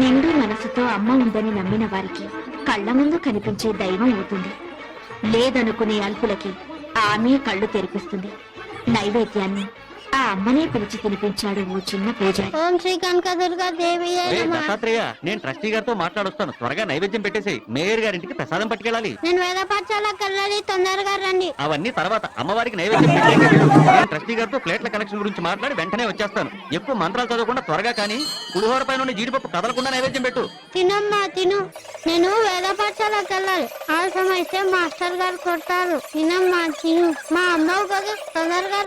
నిండు మనసుతో అమ్మ ఉందని నమ్మిన వారికి కళ్ల ముందు కనిపించే దైవం అవుతుంది. లేదనుకునే అల్పులకి ఆమె కళ్ళు తెరిపిస్తుంది. నైవేద్యాన్ని ఆ అమ్మనే పిలిచి తినిపించాడు ఓ చిన్న పూజారి. ఓం శ్రీ కనకదుర్గా దేవి దత్తాత్రేయ, నేను ట్రస్టీ గారితో మాట్లాడొస్తాను. త్వరగా నైవేద్యం పెట్టేసి మేయర్ గారింటికి ప్రసాదం పట్టుకెళ్ళాలి. నేను వేద పాఠశాలకు వెళ్ళాలి, తొందరగా రండి. అవన్నీ తర్వాత, అమ్మవారికి నైవేద్యం నేను ట్రస్టీ గారితో ప్లేట్ల కలెక్షన్ గురించి మాట్లాడి వెంటనే వచ్చేస్తాను. ఎక్కువ మంత్రాలు చదవకుండా త్వరగా కానీ పులిహోర పైన జీడిపప్పు కదలకుండా నైవేద్యం పెట్టు. తినమ్మా తిను. నేను వేద పాఠశాలకు వెళ్ళాలి, ఆలస్యం అయితే మాస్టర్ గారు కొడతారు. తినమ్మా తిను. మా అమ్మ కదా, తొందరగా